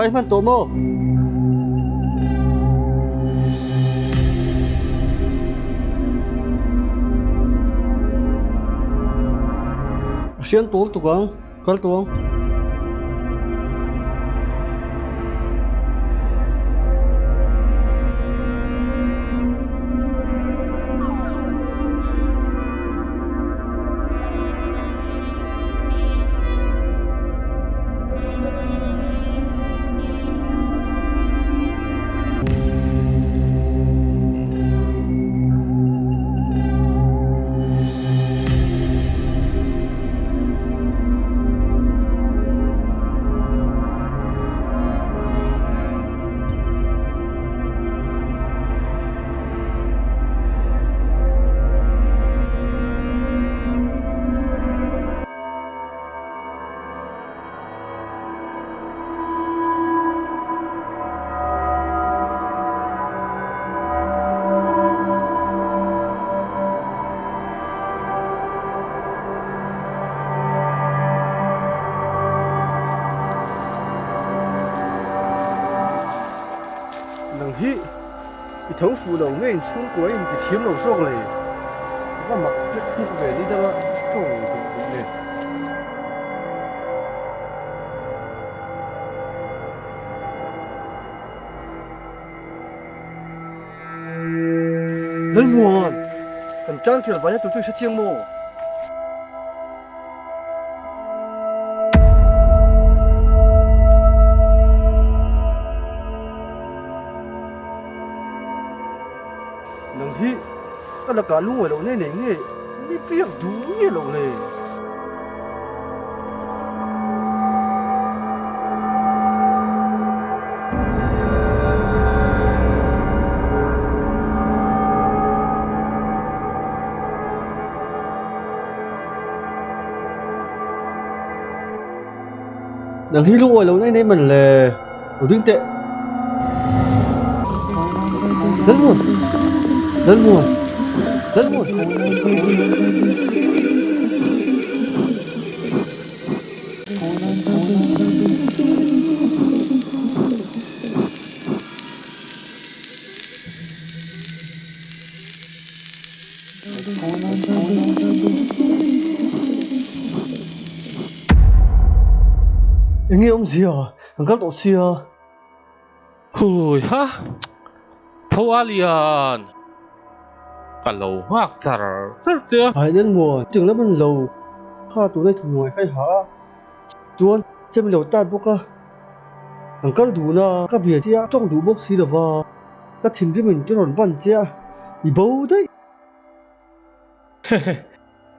anh man tổ mô xiên tuông tụ quang con tuông nang hi i thấu phụ đầu ngay xuống cuối thì thiếm đầu sọc này và mặc cái về đi đâu trồng cũng lên lên muộn cầm trang thì là vài tụi tôi sẽ chiêng mồ nang hi cái là cả lũ ở đâu này này nghe đi biết đúng như đâu này nang hi lũ ở đâu này này mình là ở đinh tệ rất buồn rất buồn rất buồn anh nghe ông gì à thằng các tổ xia Hui ha thâu alien cả lầu hoác char char chưa phải đến mùa chừng lắm mình lầu ha tụi này thùng ngoài khai hả chuan xem lầu ta bốc à thằng các đủ na các bìa chia trong đủ bốc xí được vào các thìn cái mình cho nó bắn chia bị bầu đấy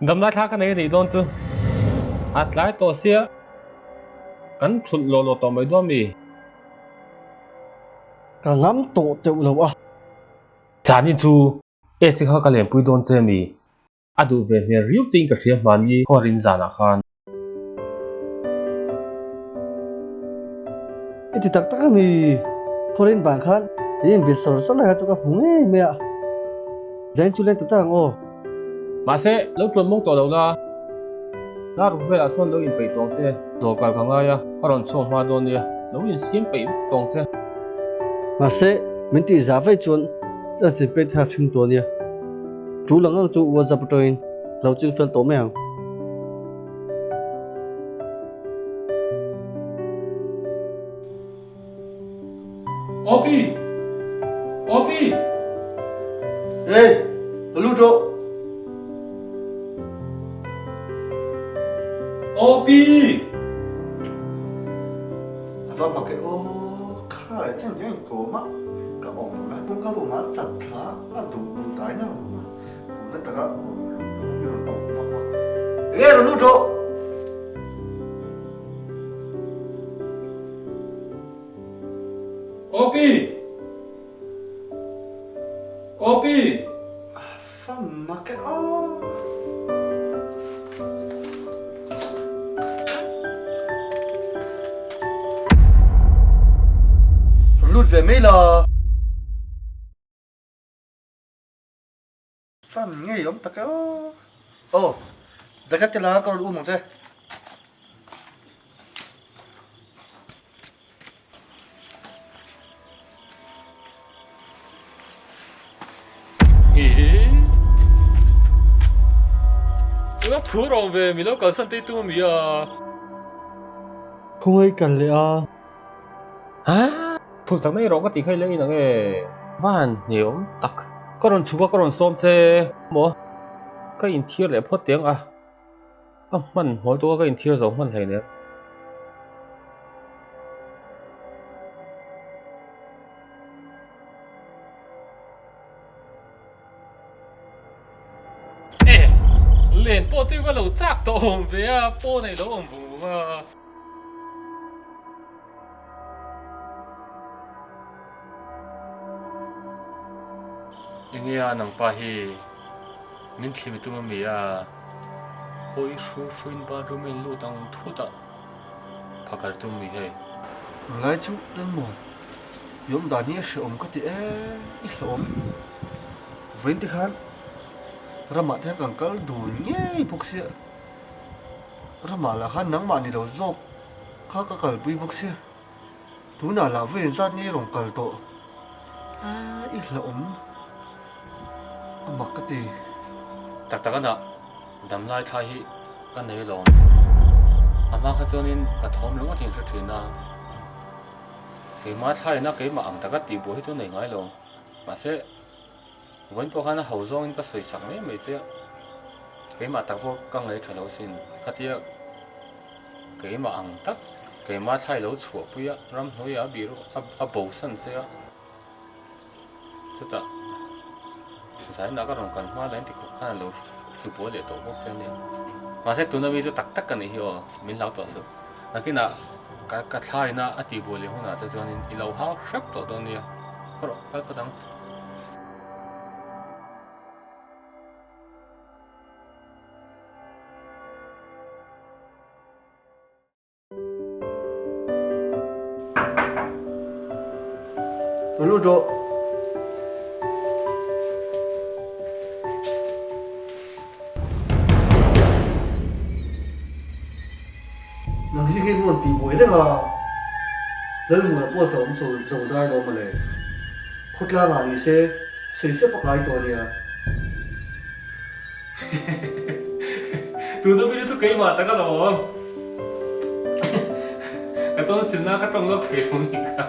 đâm lại thác cái này thì đón chứ lại tổ xia cắn thụt lồ lồ tỏ mấy đua mì cả ngắm tổ tiểu lầu à chán in chu e sẽ khó cái liền bùi đón chơi mì đủ về miền riu chính cái thiệp mà như khó rin giả nào khan cái thì tắc tắc mi foreign bank khan ini besar sana cho các hùng ấy mẹ danh chú lên tụi ta ngô mà sẽ lúc chuẩn mong tổ đầu là na rủ về là chuẩn lâu in bảy tông chơi đồ cài khang ai à có đòn sông hoa đôn đi lâu in xiêm bảy tông chơi mà sẽ mình thì giá phải chuẩn cho sự bên theo trình độ nha chú lăng ông chú was up doing lâu chừng phân tổ mèo Opi, Opi, ê lưu chỗ Opi. và mặc cái ô khai chẳng những cổ mà các ông mà cũng có bộ má chặt thá là tụ tái nhau cũng nên tất cả như là ông vắt vắt ê rồi lưu chỗ Opi, Opi. phần mặc cái ô lút về mấy là phần nghe ông ta cái ô ra cách là con u mong xe 咦？我要普朗呗，米老搞上对多米啊？ Không ai cần lẽ à. À, thuộc chẳng này rồi có tí khai lấy nè nghe. Van nhiều tắc. Có đồn chú có đồn xóm xe. Mô. Cái in thiêu lại phốt tiếng à. À, mình hỏi tôi cái in thiêu giống mình thầy nè. Ê, liền bộ tôi có lẩu chắc tổ hồng về à, bộ này lẩu hồng bù mà. Nghe nang pa hi min thlim tu mi a hoi su suin ba ru min lu tang thu ta phakar tu mi he Lại chú lên một. Yếm đàn nhé sự ổn có thể ít ổn. Vĩnh thì khán. Ra mặt hết càng cỡ đủ nhé bốc xịa. Ra mặt là khán nắng mặt này đầu dọc. Khá cả cỡ bùi bốc xịa. Tú nào là về sát nhé rồng cỡ tổ. Ít là ổn. Mặc cái gì. tak tak na dam lai thai hi kan nei lom ama kha chonin ka thom lu thing sa thina ke ma thai na ke ma ang taka ti bo hi chu nei ngai lo ma se wen po khana ho zong in ka soi sak me me che ke ma tak bo kang nei thalo sin khatia ke ma ang tak ke ma thai lo chuo puya ram hoi a bi ro a bo san che a chuta sai na ka ron kan ma len ti ko khana lo tu bo le to bo chen ne ma se tu na mi chu tak tak kan hi o min lau to su nakina ka thai na ati bo le hona cha chuan in lo ha shrap to don nia ro ka ka dang Lúc đó. Là cái nguồn tìm mũi thế mà đây là một sống sầu dai đó mà này khốt la là gì xe xây xếp một cáiตัวเนี่ย tu na mi tu ke ma ta ka lo ka ton sin na ka tong lok thei thong ni ka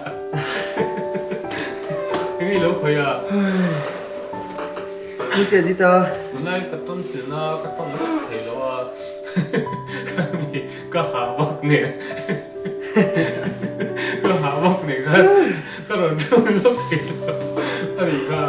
cái lo khoi à Như cái gì ta hôm nay cái tuần xin na cái tuần lúc thấy lo à cái hà bọc nè cái hà bọc nè cái rồi lúc thấy lo cái gì cả